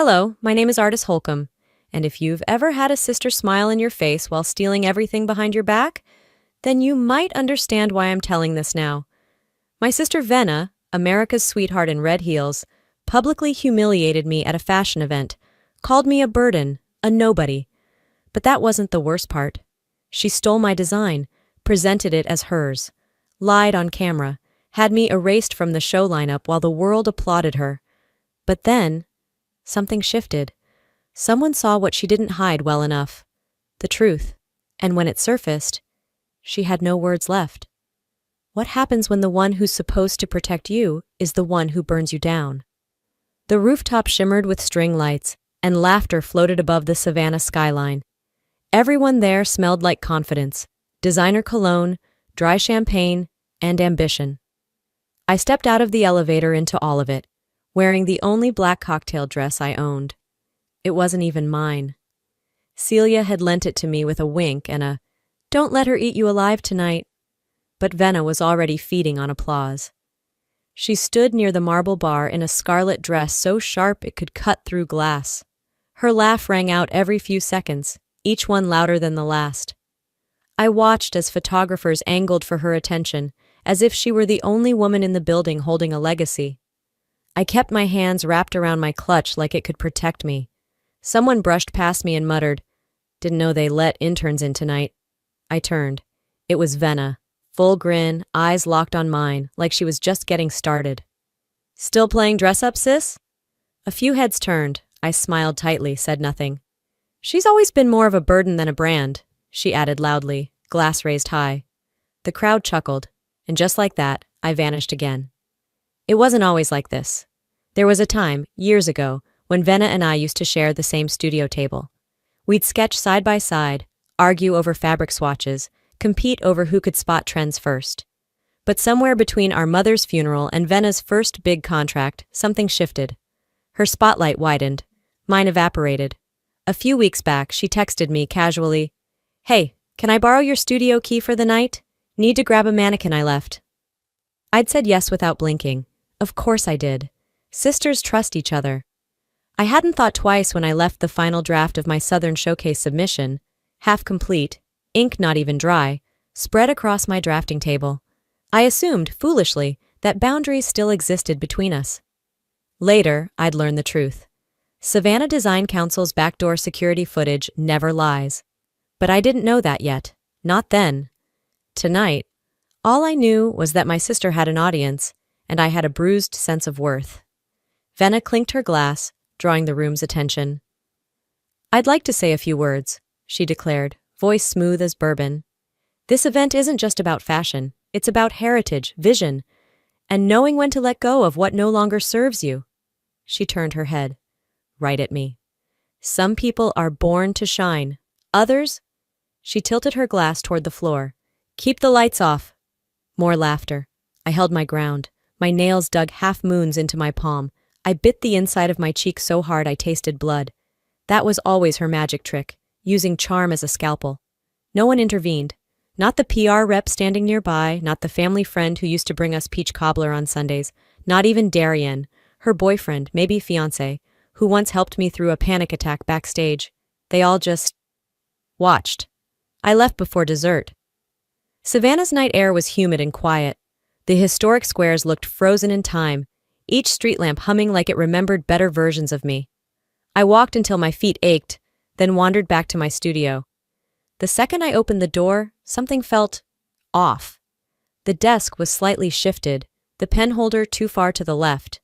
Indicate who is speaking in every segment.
Speaker 1: Hello, my name is Artis Holcomb, and if you've ever had a sister smile in your face while stealing everything behind your back, then you might understand why I'm telling this now. My sister Venna, America's sweetheart in red heels, publicly humiliated me at a fashion event, called me a burden, a nobody. But that wasn't the worst part. She stole my design, presented it as hers, lied on camera, had me erased from the show lineup while the world applauded her. But then, something shifted. Someone saw what she didn't hide well enough. The truth. And when it surfaced, she had no words left. What happens when the one who's supposed to protect you is the one who burns you down? The rooftop shimmered with string lights, and laughter floated above the Savannah skyline. Everyone there smelled like confidence, designer cologne, dry champagne, and ambition. I stepped out of the elevator into all of it, wearing the only black cocktail dress I owned. It wasn't even mine. Celia had lent it to me with a wink and a, "Don't let her eat you alive tonight." But Venna was already feeding on applause. She stood near the marble bar in a scarlet dress so sharp it could cut through glass. Her laugh rang out every few seconds, each one louder than the last. I watched as photographers angled for her attention, as if she were the only woman in the building holding a legacy. I kept my hands wrapped around my clutch like it could protect me. Someone brushed past me and muttered, "Didn't know they let interns in tonight." I turned. It was Venna, full grin, eyes locked on mine, like she was just getting started. "Still playing dress-up, sis?" A few heads turned. I smiled tightly, said nothing. "She's always been more of a burden than a brand," she added loudly, glass raised high. The crowd chuckled, and just like that, I vanished again. It wasn't always like this. There was a time, years ago, when Venna and I used to share the same studio table. We'd sketch side by side, argue over fabric swatches, compete over who could spot trends first. But somewhere between our mother's funeral and Venna's first big contract, something shifted. Her spotlight widened. Mine evaporated. A few weeks back, she texted me casually, "Hey, can I borrow your studio key for the night? Need to grab a mannequin I left." I'd said yes without blinking. Of course I did. Sisters trust each other. I hadn't thought twice when I left the final draft of my Southern Showcase submission, half complete, ink not even dry, spread across my drafting table. I assumed, foolishly, that boundaries still existed between us. Later, I'd learn the truth. Savannah Design Council's backdoor security footage never lies. But I didn't know that yet. Not then. Tonight, all I knew was that my sister had an audience, and I had a bruised sense of worth. Venna clinked her glass, drawing the room's attention. "I'd like to say a few words," she declared, voice smooth as bourbon. "This event isn't just about fashion. It's about heritage, vision, and knowing when to let go of what no longer serves you." She turned her head, right at me. "Some people are born to shine. Others—" She tilted her glass toward the floor. "Keep the lights off." More laughter. I held my ground. My nails dug half-moons into my palm. I bit the inside of my cheek so hard I tasted blood. That was always her magic trick, using charm as a scalpel. No one intervened. Not the PR rep standing nearby, not the family friend who used to bring us peach cobbler on Sundays, not even Darian, her boyfriend, maybe fiancé, who once helped me through a panic attack backstage. They all just watched. I left before dessert. Savannah's night air was humid and quiet. The historic squares looked frozen in time, each street lamp humming like it remembered better versions of me. I walked until my feet ached, then wandered back to my studio. The second I opened the door, something felt off. The desk was slightly shifted, the pen holder too far to the left.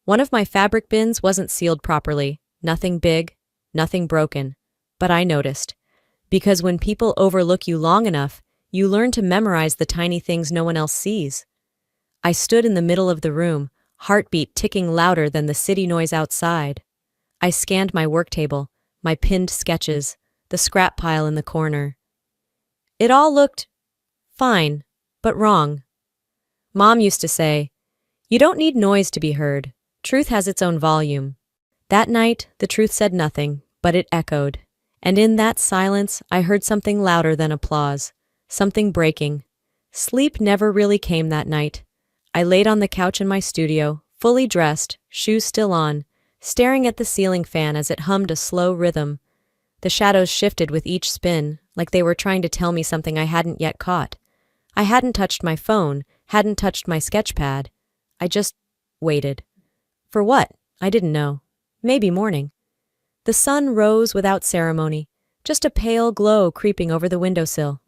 Speaker 1: One of my fabric bins wasn't sealed properly, nothing big, nothing broken. But I noticed. Because when people overlook you long enough, you learn to memorize the tiny things no one else sees. I stood in the middle of the room, heartbeat ticking louder than the city noise outside. I scanned my work table, my pinned sketches, the scrap pile in the corner. It all looked fine, but wrong. Mom used to say, "You don't need noise to be heard. Truth has its own volume." That night, the truth said nothing, but it echoed. And in that silence, I heard something louder than applause, something breaking. Sleep never really came that night. I laid on the couch in my studio, fully dressed, shoes still on, staring at the ceiling fan as it hummed a slow rhythm. The shadows shifted with each spin, like they were trying to tell me something I hadn't yet caught. I hadn't touched my phone, hadn't touched my sketchpad. I just waited. For what? I didn't know. Maybe morning. The sun rose without ceremony, just a pale glow creeping over the windowsill.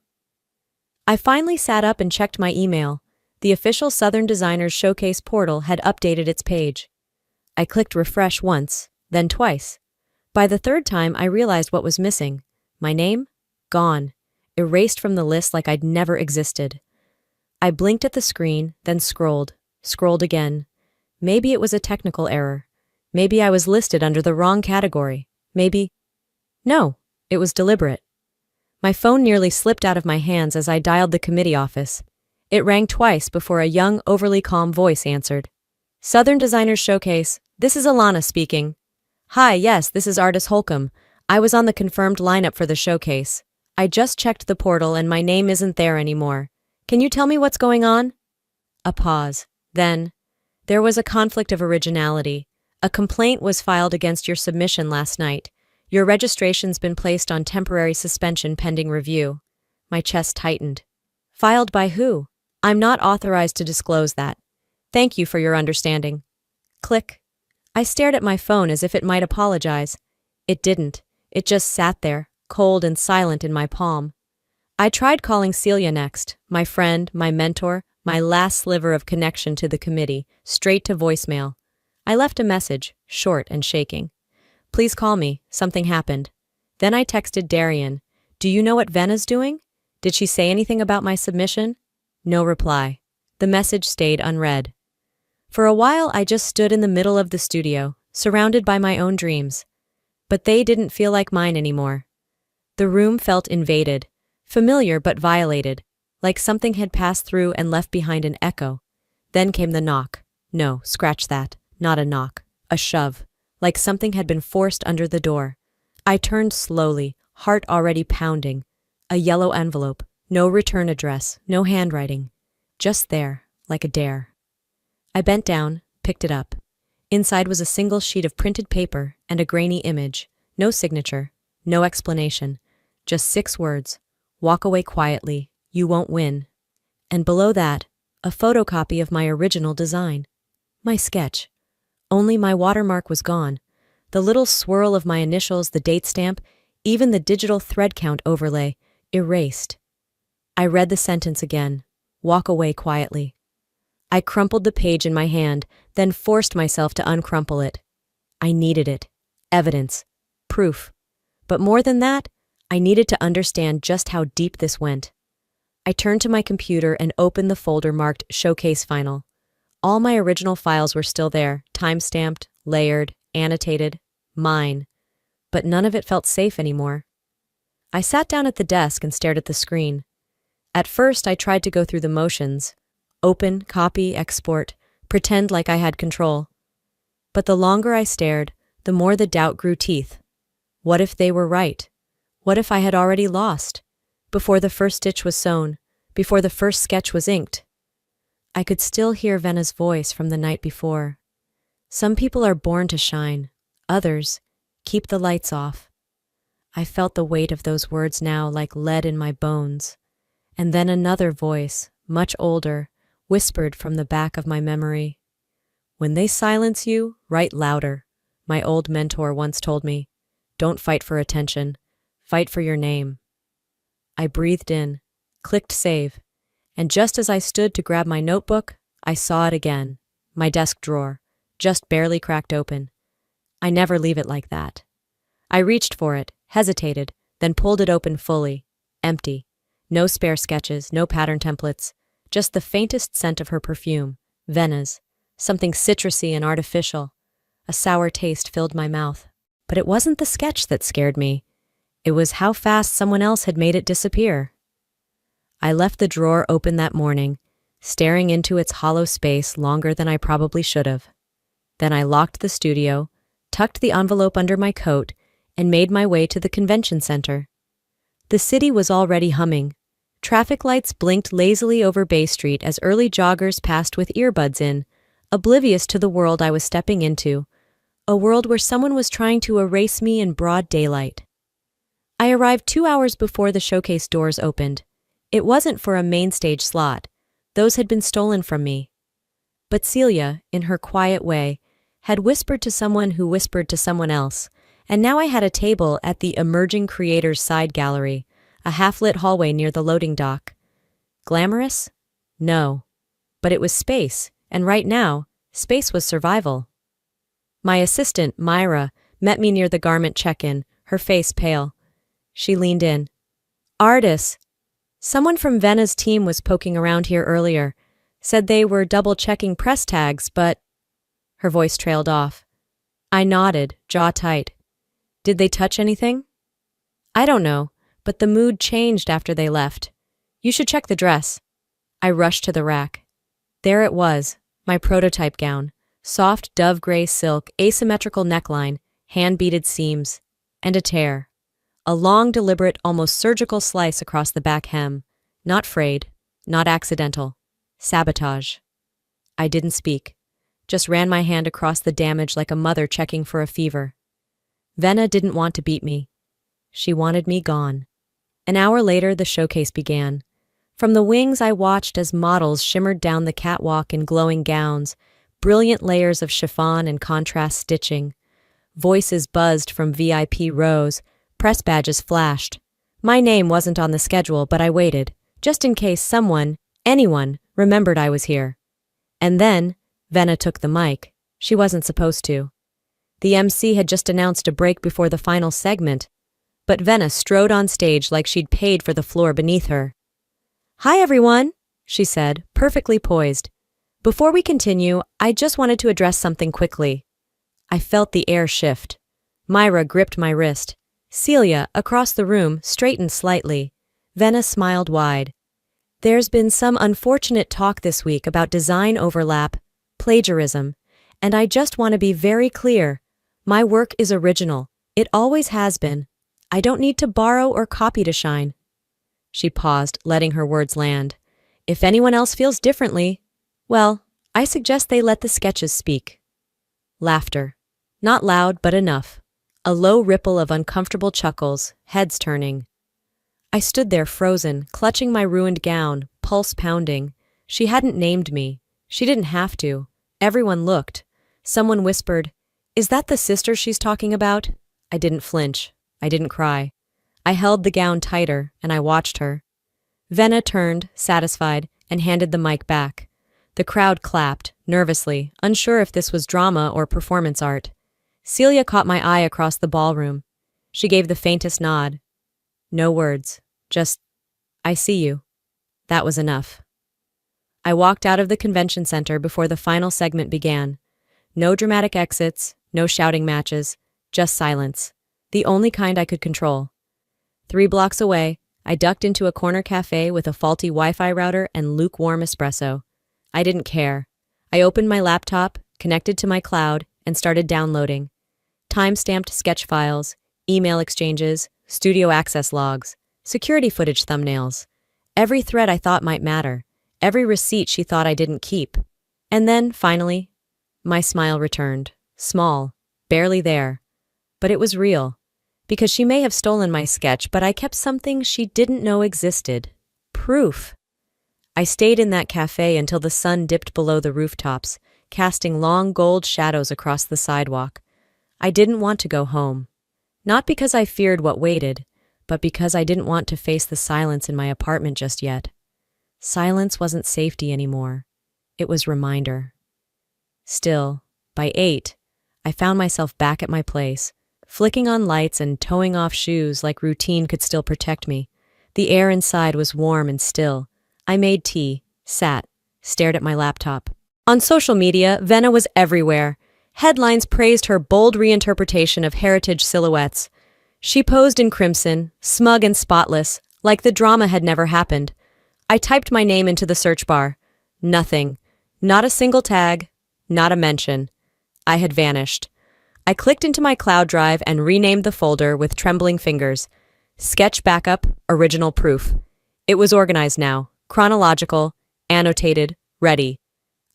Speaker 1: I finally sat up and checked my email. The official Southern Designers Showcase portal had updated its page. I clicked refresh once, then twice. By the third time, I realized what was missing. My name? Gone. Erased from the list like I'd never existed. I blinked at the screen, then scrolled again. Maybe it was a technical error. Maybe I was listed under the wrong category. No, it was deliberate. My phone nearly slipped out of my hands as I dialed the committee office. It rang twice before a young, overly calm voice answered. Southern Designers Showcase, this is Alana speaking. Hi, yes, this is artist Holcomb. I was on the confirmed lineup for the showcase. I just checked the portal and my name isn't there anymore. Can you tell me what's going on? A pause. Then, there was a conflict of originality. A complaint was filed against your submission last night. Your registration's been placed on temporary suspension pending review. My chest tightened. Filed by who? I'm not authorized to disclose that. Thank you for your understanding. Click. I stared at my phone as if it might apologize. It didn't. It just sat there, cold and silent in my palm. I tried calling Celia next, my friend, my mentor, my last sliver of connection to the committee, straight to voicemail. I left a message, short and shaking. Please call me, something happened. Then I texted Darian. Do you know what Vena's doing? Did she say anything about my submission? No reply. The message stayed unread. For a while I just stood in the middle of the studio, surrounded by my own dreams. But they didn't feel like mine anymore. The room felt invaded, familiar but violated, like something had passed through and left behind an echo. Then came the knock. No, scratch that. Not a knock. A shove. Like something had been forced under the door. I turned slowly, heart already pounding. A yellow envelope. No return address. No handwriting. Just there, like a dare. I bent down, picked it up. Inside was a single sheet of printed paper and a grainy image. No signature. No explanation. Just 6 words. Walk away quietly. You won't win. And below that, a photocopy of my original design. My sketch. Only my watermark was gone. The little swirl of my initials, the date stamp, even the digital thread count overlay, erased. I read the sentence again. Walk away quietly. I crumpled the page in my hand, then forced myself to uncrumple it. I needed it. Evidence. Proof. But more than that, I needed to understand just how deep this went. I turned to my computer and opened the folder marked Showcase Final. All my original files were still there, time-stamped, layered, annotated, mine. But none of it felt safe anymore. I sat down at the desk and stared at the screen. At first, I tried to go through the motions. Open, copy, export, pretend like I had control. But the longer I stared, the more the doubt grew teeth. What if they were right? What if I had already lost? Before the first stitch was sewn, before the first sketch was inked. I could still hear Vena's voice from the night before. Some people are born to shine. Others, keep the lights off. I felt the weight of those words now like lead in my bones. And then another voice, much older, whispered from the back of my memory. When they silence you, write louder, my old mentor once told me. Don't fight for attention. Fight for your name. I breathed in, clicked save, and just as I stood to grab my notebook, I saw it again. My desk drawer, just barely cracked open. I never leave it like that. I reached for it, hesitated, then pulled it open fully. Empty. No spare sketches, no pattern templates, just the faintest scent of her perfume, Vena's, something citrusy and artificial. A sour taste filled my mouth. But it wasn't the sketch that scared me. It was how fast someone else had made it disappear. I left the drawer open that morning, staring into its hollow space longer than I probably should have. Then I locked the studio, tucked the envelope under my coat, and made my way to the convention center. The city was already humming. Traffic lights blinked lazily over Bay Street as early joggers passed with earbuds in, oblivious to the world I was stepping into. A world where someone was trying to erase me in broad daylight. I arrived 2 hours before the showcase doors opened. It wasn't for a main stage slot. Those had been stolen from me. But Celia, in her quiet way, had whispered to someone who whispered to someone else, and now I had a table at the Emerging Creators Side Gallery, a half-lit hallway near the loading dock. Glamorous? No. But it was space, and right now, space was survival. My assistant, Myra, met me near the garment check-in, her face pale. She leaned in. Artis, someone from Vena's team was poking around here earlier, said they were double-checking press tags, but... Her voice trailed off. I nodded, jaw tight. Did they touch anything? I don't know, but the mood changed after they left. You should check the dress. I rushed to the rack. There it was, my prototype gown. Soft dove gray silk, asymmetrical neckline, hand-beaded seams, and a tear. A long, deliberate, almost surgical slice across the back hem. Not frayed, not accidental. Sabotage. I didn't speak, just ran my hand across the damage like a mother checking for a fever. Vena didn't want to beat me. She wanted me gone. An hour later, the showcase began. From the wings, I watched as models shimmered down the catwalk in glowing gowns, brilliant layers of chiffon and contrast stitching. Voices buzzed from VIP rows, press badges flashed. My name wasn't on the schedule, but I waited, just in case someone, anyone, remembered I was here. And then, Vena took the mic. She wasn't supposed to. The MC had just announced a break before the final segment, but Vena strode on stage like she'd paid for the floor beneath her. Hi everyone, she said, perfectly poised. Before we continue, I just wanted to address something quickly. I felt the air shift. Myra gripped my wrist. Celia, across the room, straightened slightly. Vena smiled wide. There's been some unfortunate talk this week about design overlap, plagiarism, and I just want to be very clear. My work is original. It always has been. I don't need to borrow or copy to shine. She paused, letting her words land. If anyone else feels differently, well, I suggest they let the sketches speak. Laughter. Not loud, but enough. A low ripple of uncomfortable chuckles, heads turning. I stood there frozen, clutching my ruined gown, pulse pounding. She hadn't named me. She didn't have to. Everyone looked. Someone whispered, "Is that the sister she's talking about?" I didn't flinch. I didn't cry. I held the gown tighter, and I watched her. Vena turned, satisfied, and handed the mic back. The crowd clapped, nervously, unsure if this was drama or performance art. Celia caught my eye across the ballroom. She gave the faintest nod. No words, just, I see you. That was enough. I walked out of the convention center before the final segment began. No dramatic exits, no shouting matches, just silence. The only kind I could control. 3 blocks away, I ducked into a corner cafe with a faulty Wi-Fi router and lukewarm espresso. I didn't care. I opened my laptop, connected to my cloud, and started downloading. Time-stamped sketch files, email exchanges, studio access logs, security footage thumbnails. Every thread I thought might matter. Every receipt she thought I didn't keep. And then, finally, my smile returned. Small, barely there. But it was real. Because she may have stolen my sketch, but I kept something she didn't know existed. Proof. I stayed in that cafe until the sun dipped below the rooftops, casting long gold shadows across the sidewalk. I didn't want to go home. Not because I feared what waited, but because I didn't want to face the silence in my apartment just yet. Silence wasn't safety anymore. It was reminder. Still, by 8, I found myself back at my place, flicking on lights and toeing off shoes like routine could still protect me. The air inside was warm and still. I made tea, sat, stared at my laptop. On social media, Vena was everywhere. Headlines praised her bold reinterpretation of heritage silhouettes. She posed in crimson, smug and spotless, like the drama had never happened. I typed my name into the search bar. Nothing. Not a single tag. Not a mention. I had vanished. I clicked into my cloud drive and renamed the folder with trembling fingers. Sketch backup, original proof. It was organized now. Chronological, annotated, ready.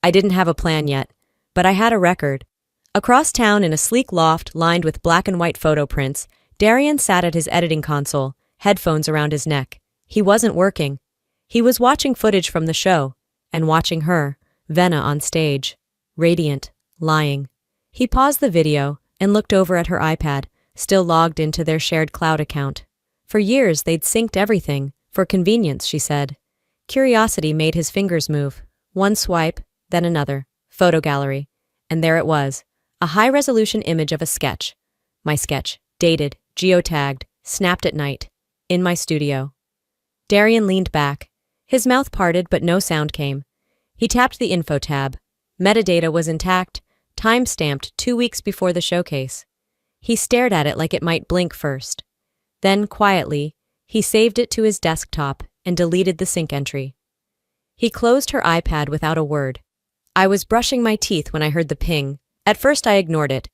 Speaker 1: I didn't have a plan yet, but I had a record. Across town in a sleek loft lined with black and white photo prints, Darian sat at his editing console, headphones around his neck. He wasn't working. He was watching footage from the show, and watching her, Venna, on stage, radiant, lying. He paused the video and looked over at her iPad, still logged into their shared cloud account. For years they'd synced everything, for convenience, she said. Curiosity made his fingers move. One swipe, then another. Photo gallery. And there it was. A high-resolution image of a sketch. My sketch. Dated, geotagged, snapped at night. In my studio. Darian leaned back. His mouth parted, but no sound came. He tapped the info tab. Metadata was intact, time-stamped 2 weeks before the showcase. He stared at it like it might blink first. Then, quietly, he saved it to his desktop and deleted the sync entry. He closed her iPad without a word. I was brushing my teeth when I heard the ping. At first I ignored it.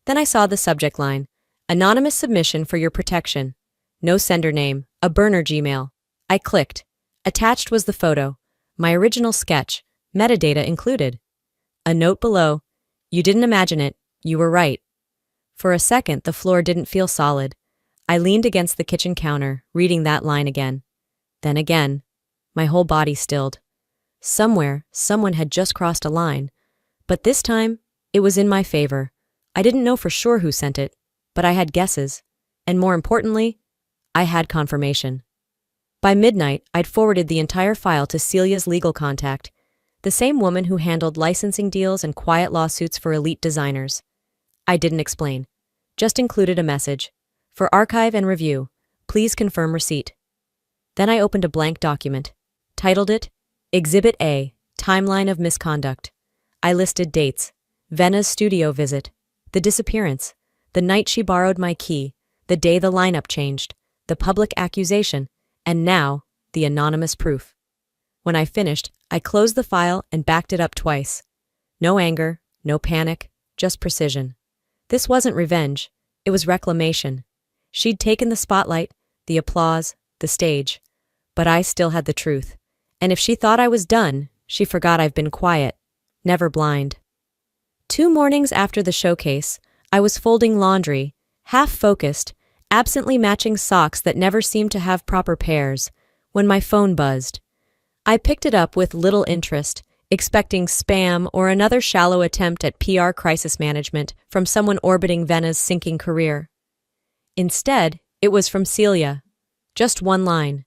Speaker 1: Then I saw the subject line. Anonymous submission for your protection. No sender name. A burner Gmail. I clicked. Attached was the photo. My original sketch. Metadata included. A note below. You didn't imagine it. You were right. For a second, the floor didn't feel solid. I leaned against the kitchen counter, reading that line again. Then again. My whole body stilled. Somewhere, someone had just crossed a line. But this time, it was in my favor. I didn't know for sure who sent it, but I had guesses. And more importantly, I had confirmation. By midnight, I'd forwarded the entire file to Celia's legal contact, the same woman who handled licensing deals and quiet lawsuits for elite designers. I didn't explain. Just included a message. For archive and review, please confirm receipt. Then I opened a blank document. Titled it, Exhibit A, Timeline of Misconduct. I listed dates. Venna's studio visit. The disappearance. The night she borrowed my key. The day the lineup changed. The public accusation. And now, the anonymous proof. When I finished, I closed the file and backed it up twice. No anger, no panic, just precision. This wasn't revenge. It was reclamation. She'd taken the spotlight, the applause, the stage. But I still had the truth. And if she thought I was done, she forgot I've been quiet, never blind. 2 mornings after the showcase, I was folding laundry, half-focused, absently matching socks that never seemed to have proper pairs, when my phone buzzed. I picked it up with little interest, expecting spam or another shallow attempt at PR crisis management from someone orbiting Venna's sinking career. Instead, it was from Celia. Just one line.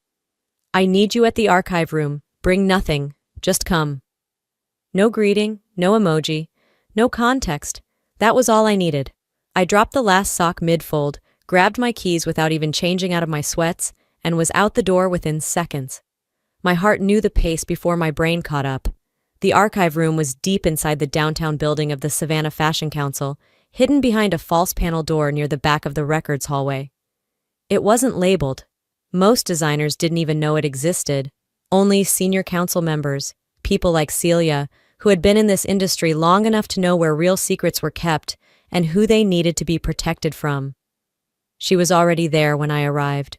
Speaker 1: I need you at the archive room. Bring nothing. Just come. No greeting, no emoji, no context. That was all I needed. I dropped the last sock mid-fold, grabbed my keys without even changing out of my sweats, and was out the door within seconds. My heart knew the pace before my brain caught up. The archive room was deep inside the downtown building of the Savannah Fashion Council, hidden behind a false panel door near the back of the records hallway. It wasn't labeled. Most designers didn't even know it existed. Only senior council members, people like Celia, who had been in this industry long enough to know where real secrets were kept and who they needed to be protected from. She was already there when I arrived.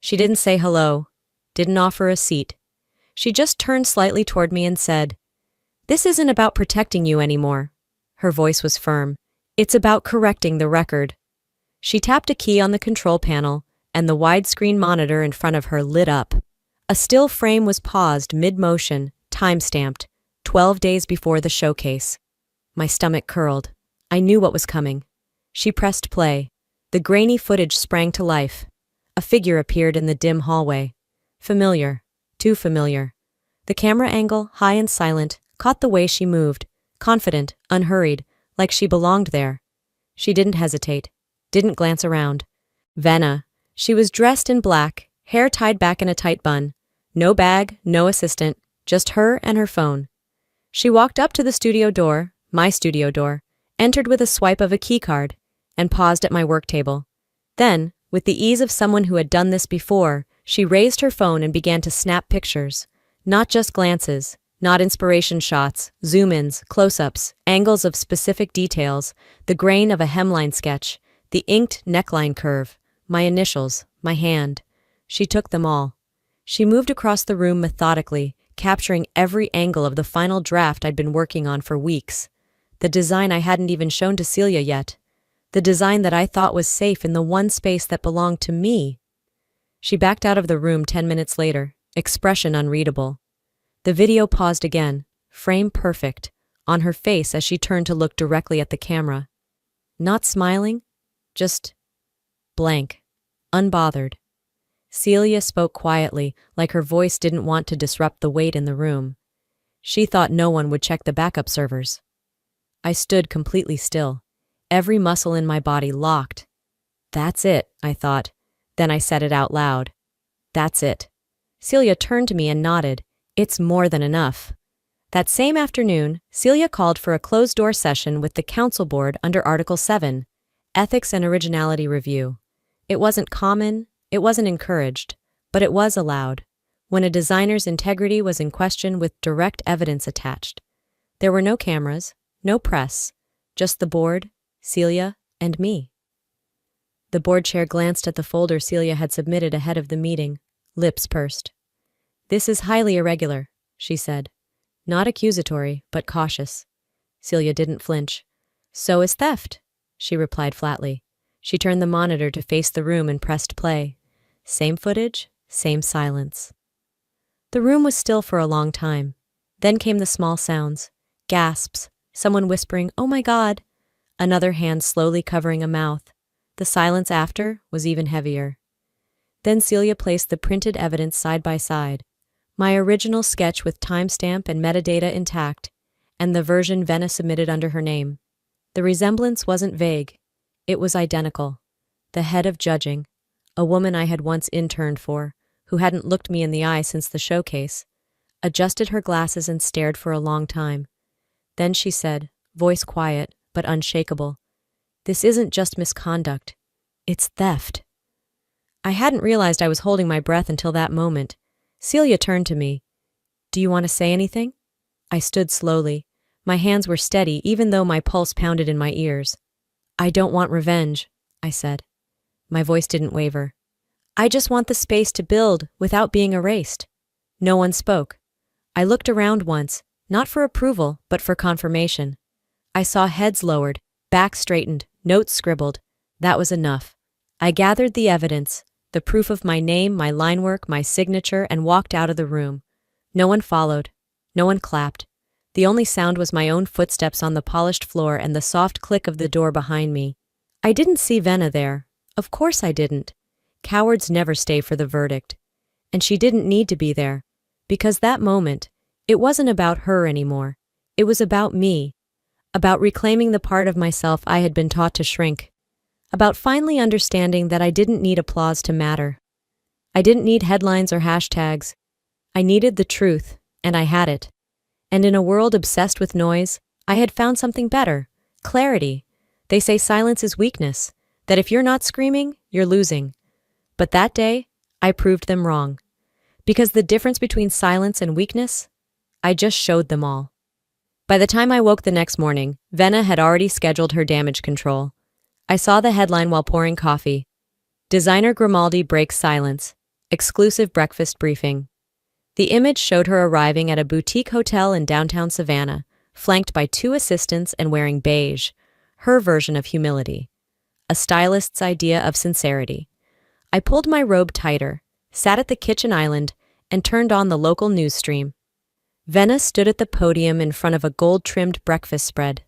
Speaker 1: She didn't say hello, didn't offer a seat. She just turned slightly toward me and said, "This isn't about protecting you anymore." Her voice was firm. "It's about correcting the record." She tapped a key on the control panel, and the widescreen monitor in front of her lit up. A still frame was paused mid-motion, time-stamped, 12 days before the showcase. My stomach curled. I knew what was coming. She pressed play. The grainy footage sprang to life. A figure appeared in the dim hallway. Familiar. Too familiar. The camera angle, high and silent, caught the way she moved, confident, unhurried, like she belonged there. She didn't hesitate, didn't glance around. Venna. She was dressed in black, hair tied back in a tight bun. No bag, no assistant, just her and her phone. She walked up to the studio door, my studio door, entered with a swipe of a keycard, and paused at my work table. Then, with the ease of someone who had done this before, she raised her phone and began to snap pictures. Not just glances, not inspiration shots, zoom-ins, close-ups, angles of specific details, the grain of a hemline sketch, the inked neckline curve, my initials, my hand. She took them all. She moved across the room methodically, capturing every angle of the final draft I'd been working on for weeks. the design I hadn't even shown to Celia yet, the design that I thought was safe in the one space that belonged to me. She backed out of the room 10 minutes later, expression unreadable. The video paused again, frame perfect, on her face as she turned to look directly at the camera. Not smiling, just blank, unbothered. Celia spoke quietly, like her voice didn't want to disrupt the wait in the room. She thought no one would check the backup servers. I stood completely still, every muscle in my body locked. That's it, I thought. Then I said it out loud. That's it. Celia turned to me and nodded. It's more than enough. That same afternoon, Celia called for a closed-door session with the Council Board under Article 7, Ethics and Originality Review. It wasn't common, it wasn't encouraged, but it was allowed, when a designer's integrity was in question with direct evidence attached. There were no cameras, no press, just the board, Celia, and me. The board chair glanced at the folder Celia had submitted ahead of the meeting, lips pursed. "This is highly irregular," she said. Not accusatory, but cautious. Celia didn't flinch. "So is theft," she replied flatly. She turned the monitor to face the room and pressed play. Same footage, same silence. The room was still for a long time. Then came the small sounds. Gasps, someone whispering, "Oh my God!" Another hand slowly covering a mouth. The silence after was even heavier. Then Celia placed the printed evidence side by side. My original sketch with timestamp and metadata intact, and the version Venna submitted under her name. The resemblance wasn't vague. It was identical. The head of judging, a woman I had once interned for, who hadn't looked me in the eye since the showcase, adjusted her glasses and stared for a long time. Then she said, voice quiet but unshakable, "This isn't just misconduct. It's theft." I hadn't realized I was holding my breath until that moment. Celia turned to me. "Do you want to say anything?" I stood slowly. My hands were steady even though my pulse pounded in my ears. "I don't want revenge," I said. My voice didn't waver. "I just want the space to build without being erased." No one spoke. I looked around once, not for approval, but for confirmation. I saw heads lowered, backs straightened, notes scribbled. That was enough. I gathered the evidence, the proof of my name, my line work, my signature, and walked out of the room. No one followed. No one clapped. The only sound was my own footsteps on the polished floor and the soft click of the door behind me. I didn't see Venna there. Of course I didn't. Cowards never stay for the verdict. And she didn't need to be there. Because that moment, it wasn't about her anymore. It was about me. About reclaiming the part of myself I had been taught to shrink. About finally understanding that I didn't need applause to matter. I didn't need headlines or hashtags. I needed the truth, and I had it. And in a world obsessed with noise, I had found something better. Clarity. They say silence is weakness, that if you're not screaming, you're losing. But that day, I proved them wrong. Because the difference between silence and weakness, I just showed them all. By the time I woke the next morning, Venna had already scheduled her damage control. I saw the headline while pouring coffee. Designer Grimaldi breaks silence. Exclusive breakfast briefing. The image showed her arriving at a boutique hotel in downtown Savannah, flanked by 2 assistants and wearing beige, her version of humility. A stylist's idea of sincerity. I pulled my robe tighter, sat at the kitchen island, and turned on the local news stream. Venna stood at the podium in front of a gold-trimmed breakfast spread.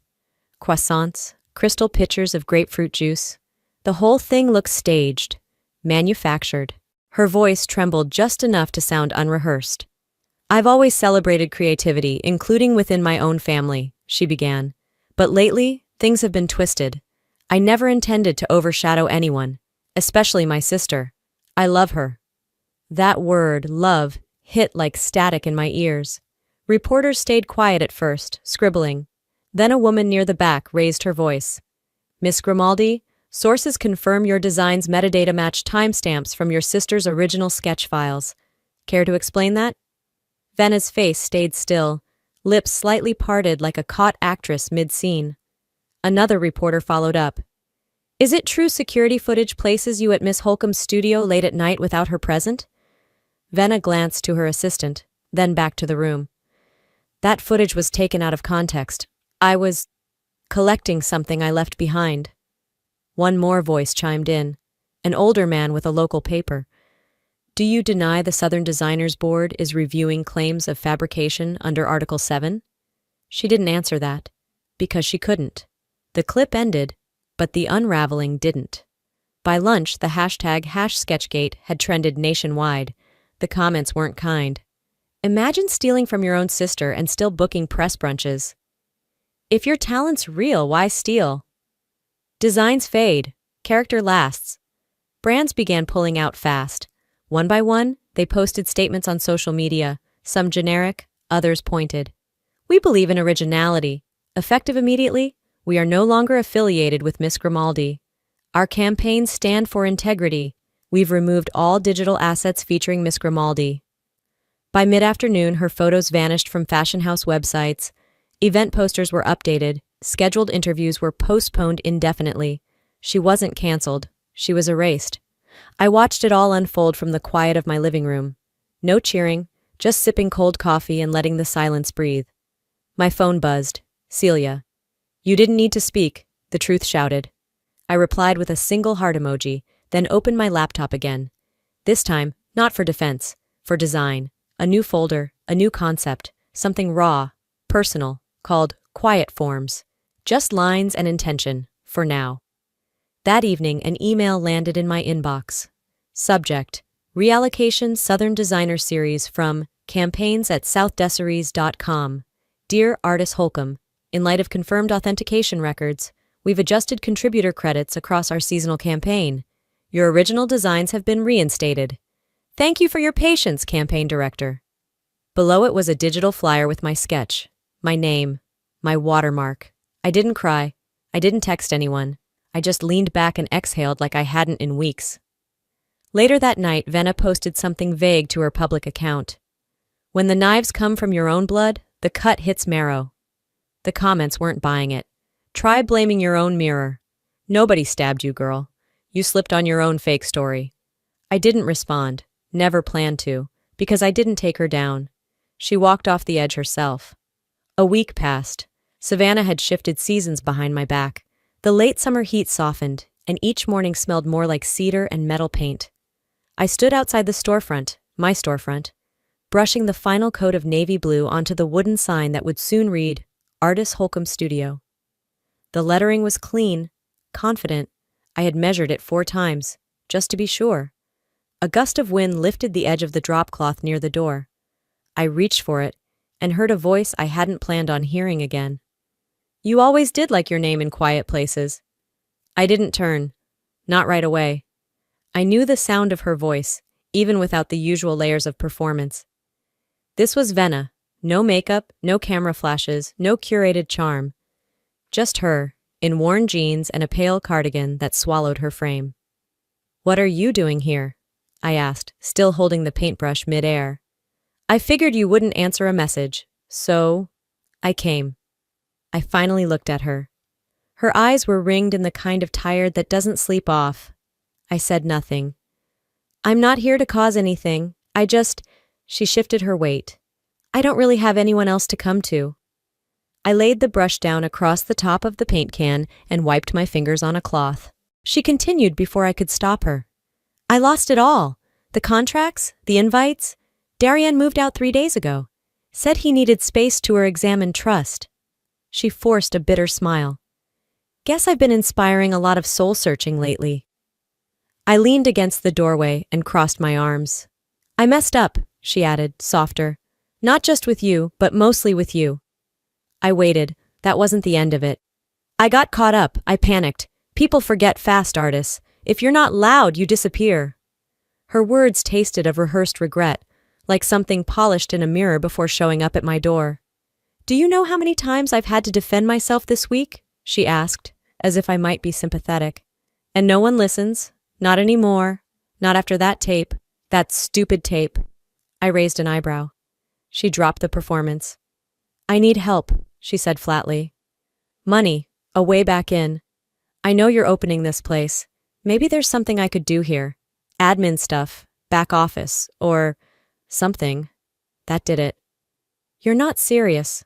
Speaker 1: Croissants, crystal pitchers of grapefruit juice. The whole thing looked staged, manufactured. Her voice trembled just enough to sound unrehearsed. "I've always celebrated creativity, including within my own family," she began. "But lately, things have been twisted. I never intended to overshadow anyone, especially my sister. I love her." That word, love, hit like static in my ears. Reporters stayed quiet at first, scribbling. Then a woman near the back raised her voice. "Miss Grimaldi, sources confirm your design's metadata match timestamps from your sister's original sketch files. Care to explain that?" Venna's face stayed still, lips slightly parted like a caught actress mid-scene. Another reporter followed up. "Is it true security footage places you at Miss Holcomb's studio late at night without her present?" Venna glanced to her assistant, then back to the room. "That footage was taken out of context. I was..." collecting something I left behind. One more voice chimed in, an older man with a local paper. Do you deny the Southern Designers Board is reviewing claims of fabrication under Article 7? She didn't answer that, because she couldn't. The clip ended, but the unraveling didn't. By lunch, the hashtag #Sketchgate had trended nationwide. The comments weren't kind. Imagine stealing from your own sister and still booking press brunches. If your talent's real, why steal? Designs fade, character lasts. Brands began pulling out fast. One by one, they posted statements on social media, some generic, others pointed. We believe in originality. Effective immediately, we are no longer affiliated with Miss Grimaldi. Our campaigns stand for integrity. We've removed all digital assets featuring Miss Grimaldi. By mid-afternoon, her photos vanished from fashion house websites. Event posters were updated. Scheduled interviews were postponed indefinitely. She wasn't canceled. She was erased. I watched it all unfold from the quiet of my living room. No cheering, just sipping cold coffee and letting the silence breathe. My phone buzzed. Celia. You didn't need to speak, the truth shouted. I replied with a single heart emoji, then opened my laptop again. This time, not for defense, for design. A new folder, a new concept, something raw, personal, called Quiet Forms. Just lines and intention, for now. That evening, an email landed in my inbox. Subject: Reallocation Southern Designer Series from campaigns@southdesseries.com. Dear Artis Holcomb, in light of confirmed authentication records, we've adjusted contributor credits across our seasonal campaign. Your original designs have been reinstated. Thank you for your patience, campaign director. Below it was a digital flyer with my sketch, my name, my watermark. I didn't cry. I didn't text anyone. I just leaned back and exhaled like I hadn't in weeks. Later that night, Venna posted something vague to her public account. When the knives come from your own blood, the cut hits marrow. The comments weren't buying it. Try blaming your own mirror. Nobody stabbed you, girl. You slipped on your own fake story. I didn't respond, never planned to, because I didn't take her down. She walked off the edge herself. A week passed. Savannah had shifted seasons behind my back. The late summer heat softened, and each morning smelled more like cedar and metal paint. I stood outside the storefront, my storefront, brushing the final coat of navy blue onto the wooden sign that would soon read, Artis Holcomb Studio. The lettering was clean, confident. I had measured it 4 times, just to be sure. A gust of wind lifted the edge of the drop cloth near the door. I reached for it, and heard a voice I hadn't planned on hearing again. You always did like your name in quiet places. I didn't turn. Not right away. I knew the sound of her voice, even without the usual layers of performance. This was Venna. No makeup, no camera flashes, no curated charm. Just her, in worn jeans and a pale cardigan that swallowed her frame. What are you doing here? I asked, still holding the paintbrush mid-air. I figured you wouldn't answer a message, so I came. I finally looked at her. Her eyes were ringed in the kind of tired that doesn't sleep off. I said nothing. I'm not here to cause anything. She shifted her weight. I don't really have anyone else to come to. I laid the brush down across the top of the paint can and wiped my fingers on a cloth. She continued before I could stop her. I lost it all. The contracts, the invites. Darian moved out 3 days ago. Said he needed space to her exam and trust. She forced a bitter smile. Guess I've been inspiring a lot of soul-searching lately. I leaned against the doorway and crossed my arms. I messed up, she added, softer. Not just with you, but mostly with you. I waited. That wasn't the end of it. I got caught up. I panicked. People forget fast, Artis. If you're not loud, you disappear. Her words tasted of rehearsed regret, like something polished in a mirror before showing up at my door. Do you know how many times I've had to defend myself this week? She asked, as if I might be sympathetic. And no one listens. Not anymore. Not after that tape. That stupid tape. I raised an eyebrow. She dropped the performance. I need help, she said flatly. Money, a way back in. I know you're opening this place. Maybe there's something I could do here. Admin stuff, back office, or something. That did it. You're not serious.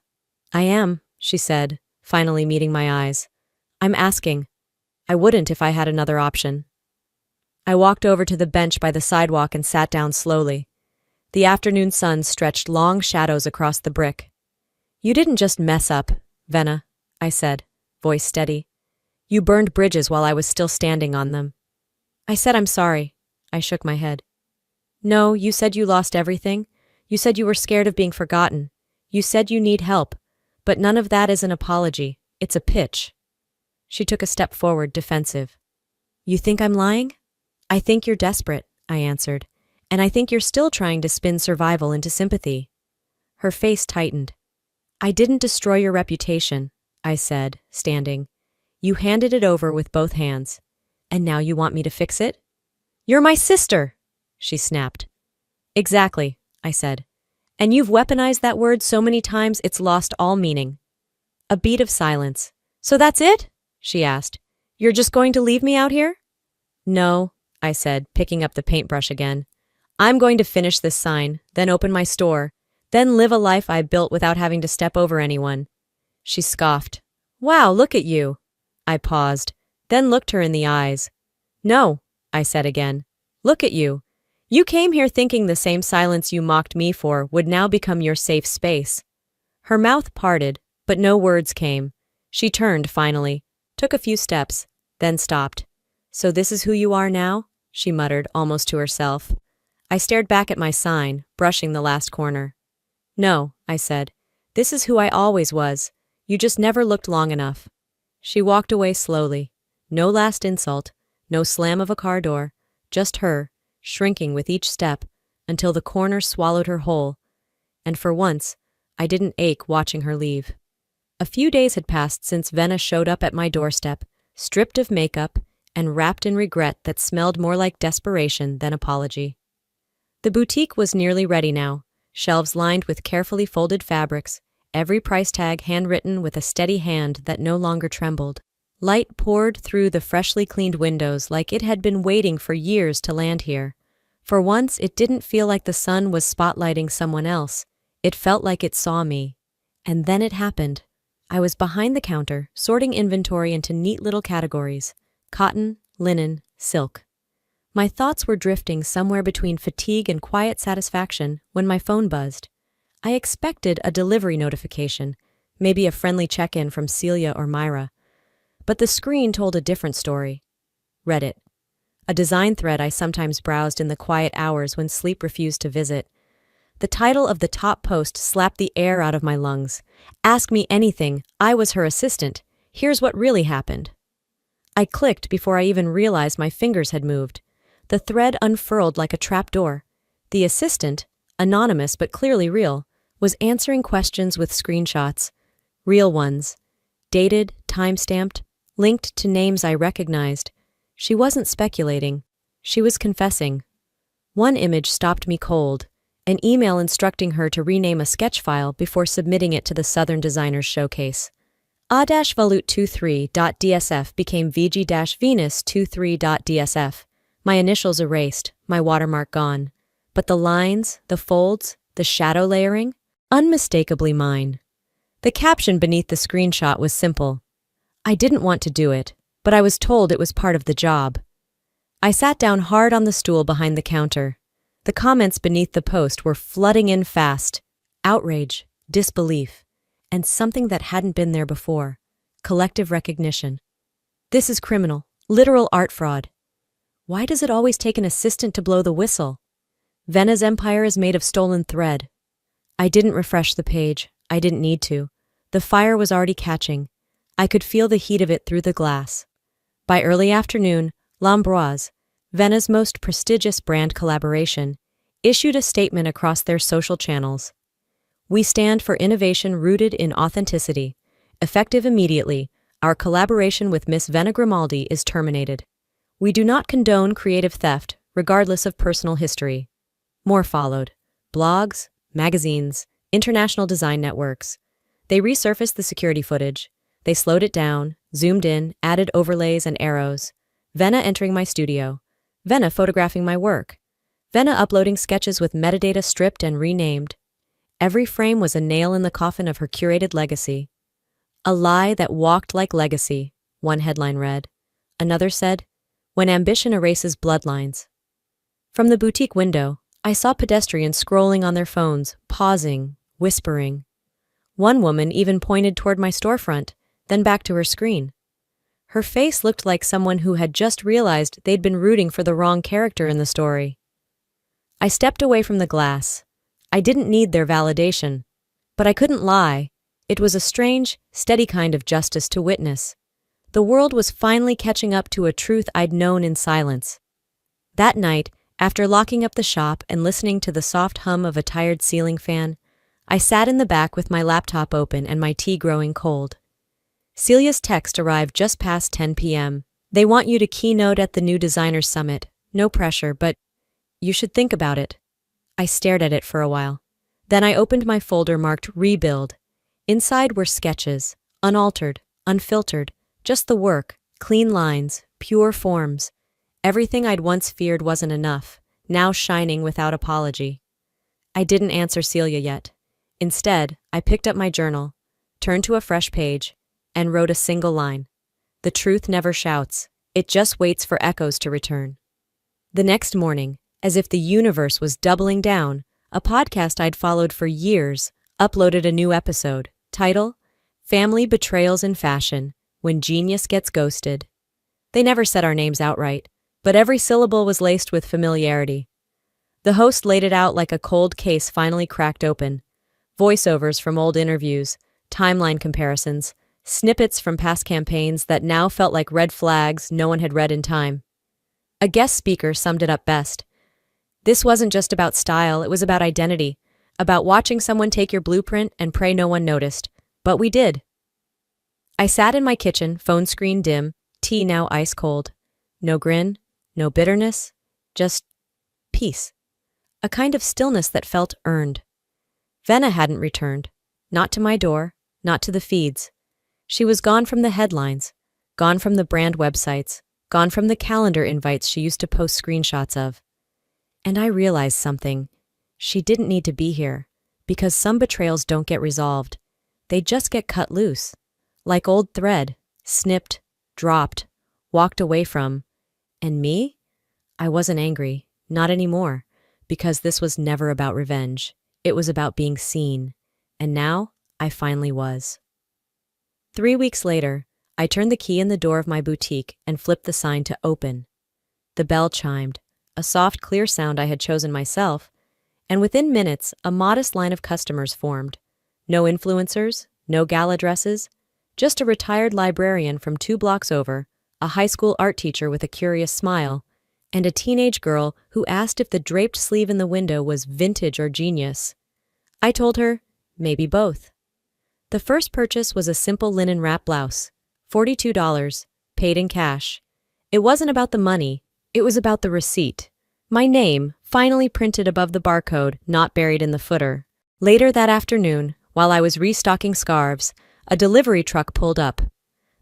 Speaker 1: I am, she said, finally meeting my eyes. I'm asking. I wouldn't if I had another option. I walked over to the bench by the sidewalk and sat down slowly. The afternoon sun stretched long shadows across the brick. You didn't just mess up, Venna, I said, voice steady. You burned bridges while I was still standing on them. I said I'm sorry. I shook my head. No, you said you lost everything. You said you were scared of being forgotten. You said you need help. But none of that is an apology. It's a pitch. She took a step forward, defensive. You think I'm lying? I think you're desperate, I answered. And I think you're still trying to spin survival into sympathy. Her face tightened. I didn't destroy your reputation, I said, standing. You handed it over with both hands. And now you want me to fix it? You're my sister, she snapped. Exactly, I said. And you've weaponized that word so many times it's lost all meaning. A beat of silence. So that's it? She asked. You're just going to leave me out here? No, I said, picking up the paintbrush again. I'm going to finish this sign, then open my store, then live a life I built without having to step over anyone. She scoffed. Wow, look at you. I paused, then looked her in the eyes. No, I said again. Look at you. You came here thinking the same silence you mocked me for would now become your safe space. Her mouth parted, but no words came. She turned finally, took a few steps, then stopped. So this is who you are now? She muttered, almost to herself. I stared back at my sign, brushing the last corner. No, I said. This is who I always was. You just never looked long enough. She walked away slowly. No last insult, no slam of a car door, just her, shrinking with each step, until the corner swallowed her whole. And for once, I didn't ache watching her leave. A few days had passed since Venna showed up at my doorstep, stripped of makeup, and wrapped in regret that smelled more like desperation than apology. The boutique was nearly ready now, shelves lined with carefully folded fabrics, every price tag handwritten with a steady hand that no longer trembled. Light poured through the freshly cleaned windows like it had been waiting for years to land here. For once, it didn't feel like the sun was spotlighting someone else. It felt like it saw me. And then it happened. I was behind the counter, sorting inventory into neat little categories: cotton, linen, silk. My thoughts were drifting somewhere between fatigue and quiet satisfaction when my phone buzzed. I expected a delivery notification, maybe a friendly check-in from Celia or Myra. But the screen told a different story. Reddit. A design thread I sometimes browsed in the quiet hours when sleep refused to visit. The title of the top post slapped the air out of my lungs. Ask me anything, I was her assistant. Here's what really happened. I clicked before I even realized my fingers had moved. The thread unfurled like a trapdoor. The assistant, anonymous but clearly real, was answering questions with screenshots. Real ones. Dated, time-stamped, linked to names I recognized. She wasn't speculating. She was confessing. One image stopped me cold. An email instructing her to rename a sketch file before submitting it to the Southern Designers Showcase. A-Valut23.dsf became VG-Venus23.dsf. My initials erased, my watermark gone. But the lines, the folds, the shadow layering, unmistakably mine. The caption beneath the screenshot was simple. I didn't want to do it, but I was told it was part of the job. I sat down hard on the stool behind the counter. The comments beneath the post were flooding in fast. Outrage, disbelief, and something that hadn't been there before. Collective recognition. This is criminal, literal art fraud. Why does it always take an assistant to blow the whistle? Venna's empire is made of stolen thread. I didn't refresh the page. I didn't need to. The fire was already catching. I could feel the heat of it through the glass. By early afternoon, L'Ambroise, Venna's most prestigious brand collaboration, issued a statement across their social channels. We stand for innovation rooted in authenticity. Effective immediately, our collaboration with Miss Venna Grimaldi is terminated. We do not condone creative theft, regardless of personal history. More followed. Blogs, magazines, international design networks. They resurfaced the security footage. They slowed it down, zoomed in, added overlays and arrows. Venna entering my studio. Venna photographing my work. Venna uploading sketches with metadata stripped and renamed. Every frame was a nail in the coffin of her curated legacy. A lie that walked like legacy, one headline read. Another said, when ambition erases bloodlines. From the boutique window, I saw pedestrians scrolling on their phones, pausing, whispering. One woman even pointed toward my storefront, then back to her screen. Her face looked like someone who had just realized they'd been rooting for the wrong character in the story. I stepped away from the glass. I didn't need their validation. But I couldn't lie. It was a strange, steady kind of justice to witness. The world was finally catching up to a truth I'd known in silence. That night, after locking up the shop and listening to the soft hum of a tired ceiling fan, I sat in the back with my laptop open and my tea growing cold. Celia's text arrived just past 10 p.m. They want you to keynote at the new Designers Summit. No pressure, but you should think about it. I stared at it for a while. Then I opened my folder marked Rebuild. Inside were sketches, unaltered, unfiltered, just the work, clean lines, pure forms. Everything I'd once feared wasn't enough, now shining without apology. I didn't answer Celia yet. Instead, I picked up my journal, turned to a fresh page, and wrote a single line. The truth never shouts. It just waits for echoes to return. The next morning, as if the universe was doubling down, a podcast I'd followed for years uploaded a new episode. Title: Family Betrayals in Fashion, When Genius Gets Ghosted. They never said our names outright, but every syllable was laced with familiarity. The host laid it out like a cold case finally cracked open. Voiceovers from old interviews, timeline comparisons, snippets from past campaigns that now felt like red flags no one had read in time. A guest speaker summed it up best. This wasn't just about style, it was about identity, about watching someone take your blueprint and pray no one noticed. But we did. I sat in my kitchen, phone screen dim, tea now ice cold. No grin, no bitterness, just peace. A kind of stillness that felt earned. Venna hadn't returned. Not to my door, not to the feeds. She was gone from the headlines, gone from the brand websites, gone from the calendar invites she used to post screenshots of. And I realized something. She didn't need to be here, because some betrayals don't get resolved. They just get cut loose. Like old thread, snipped, dropped, walked away from. And me? I wasn't angry, not anymore, because this was never about revenge. It was about being seen. And now, I finally was. 3 weeks later, I turned the key in the door of my boutique and flipped the sign to open. The bell chimed, a soft, clear sound I had chosen myself, and within minutes, a modest line of customers formed. No influencers, no gala dresses, just a retired librarian from 2 blocks over, a high school art teacher with a curious smile, and a teenage girl who asked if the draped sleeve in the window was vintage or genius. I told her, maybe both. The first purchase was a simple linen wrap blouse, $42, paid in cash. It wasn't about the money, it was about the receipt. My name, finally printed above the barcode, not buried in the footer. Later that afternoon, while I was restocking scarves, a delivery truck pulled up.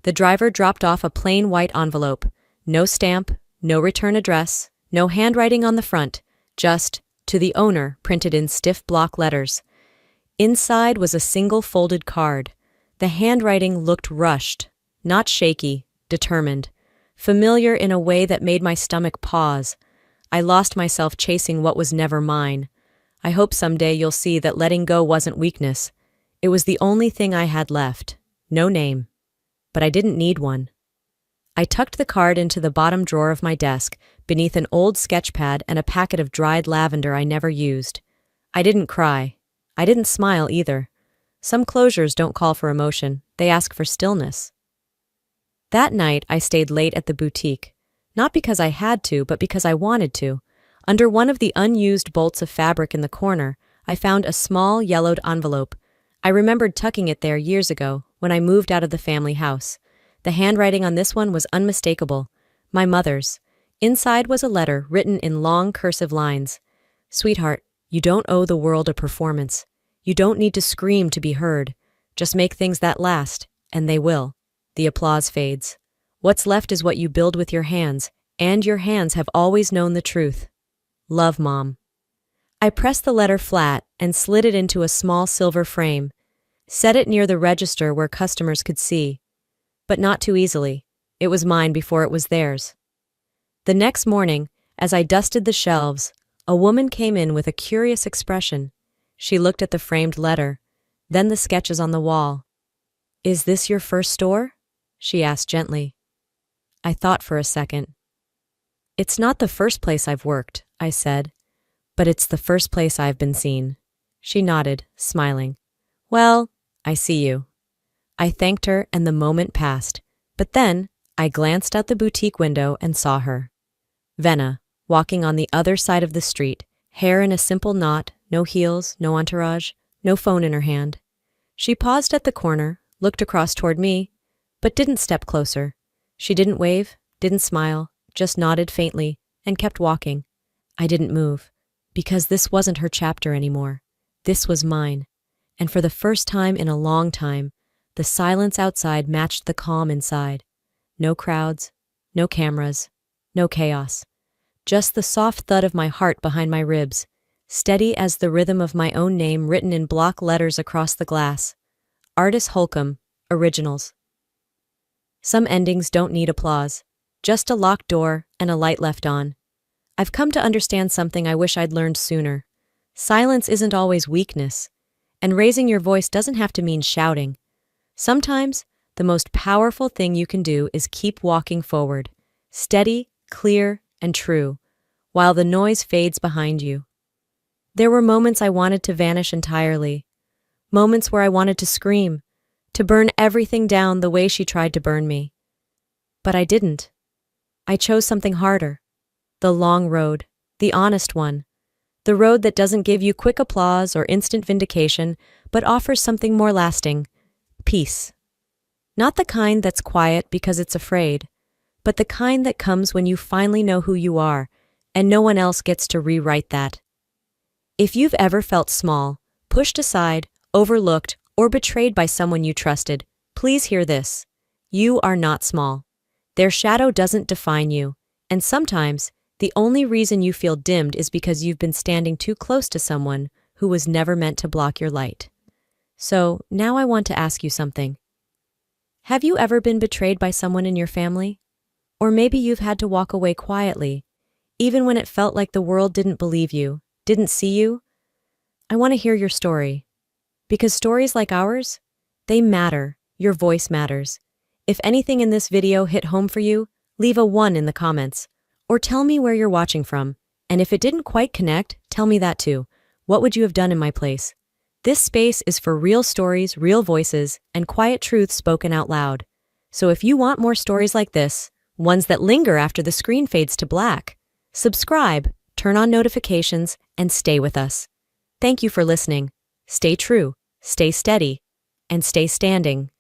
Speaker 1: The driver dropped off a plain white envelope. No stamp, no return address, no handwriting on the front, just, to the owner, printed in stiff block letters. Inside was a single folded card. The handwriting looked rushed, not shaky, determined, familiar in a way that made my stomach pause. I lost myself chasing what was never mine. I hope someday you'll see that letting go wasn't weakness. It was the only thing I had left. No name. But I didn't need one. I tucked the card into the bottom drawer of my desk, beneath an old sketch pad and a packet of dried lavender I never used. I didn't cry. I didn't smile either. Some closures don't call for emotion, they ask for stillness. That night, I stayed late at the boutique. Not because I had to, but because I wanted to. Under one of the unused bolts of fabric in the corner, I found a small, yellowed envelope. I remembered tucking it there years ago, when I moved out of the family house. The handwriting on this one was unmistakable. My mother's. Inside was a letter written in long cursive lines. Sweetheart, you don't owe the world a performance. You don't need to scream to be heard. Just make things that last, and they will. The applause fades. What's left is what you build with your hands, and your hands have always known the truth. Love, Mom. I pressed the letter flat and slid it into a small silver frame. Set it near the register where customers could see. But not too easily. It was mine before it was theirs. The next morning, as I dusted the shelves, a woman came in with a curious expression. She looked at the framed letter, then the sketches on the wall. "Is this your first store?" she asked gently. I thought for a second. "It's not the first place I've worked," I said, "but it's the first place I've been seen." She nodded, smiling. "Well, I see you." I thanked her and the moment passed, but then I glanced out the boutique window and saw her. Venna, walking on the other side of the street, hair in a simple knot, no heels, no entourage, no phone in her hand. She paused at the corner, looked across toward me, but didn't step closer. She didn't wave, didn't smile, just nodded faintly, and kept walking. I didn't move, because this wasn't her chapter anymore. This was mine. And for the first time in a long time, the silence outside matched the calm inside. No crowds, no cameras, no chaos. Just the soft thud of my heart behind my ribs, steady as the rhythm of my own name written in block letters across the glass. Artist Holcomb, Originals. Some endings don't need applause, just a locked door and a light left on. I've come to understand something I wish I'd learned sooner. Silence isn't always weakness, and raising your voice doesn't have to mean shouting. Sometimes, the most powerful thing you can do is keep walking forward, steady, clear, and true, while the noise fades behind you. There were moments I wanted to vanish entirely, moments where I wanted to scream, to burn everything down the way she tried to burn me. But I didn't. I chose something harder. The long road, the honest one. The road that doesn't give you quick applause or instant vindication, but offers something more lasting. Peace. Not the kind that's quiet because it's afraid, but the kind that comes when you finally know who you are, and no one else gets to rewrite that. If you've ever felt small, pushed aside, overlooked, or betrayed by someone you trusted, please hear this. You are not small. Their shadow doesn't define you, and sometimes the only reason you feel dimmed is because you've been standing too close to someone who was never meant to block your light. So, now I want to ask you something. Have you ever been betrayed by someone in your family? Or maybe you've had to walk away quietly, even when it felt like the world didn't believe you, didn't see you? I want to hear your story. Because stories like ours, they matter. Your voice matters. If anything in this video hit home for you, leave a 1 in the comments. Or tell me where you're watching from. And if it didn't quite connect, tell me that too. What would you have done in my place? This space is for real stories, real voices, and quiet truths spoken out loud. So if you want more stories like this, ones that linger after the screen fades to black, subscribe, turn on notifications, and stay with us. Thank you for listening. Stay true, stay steady, and stay standing.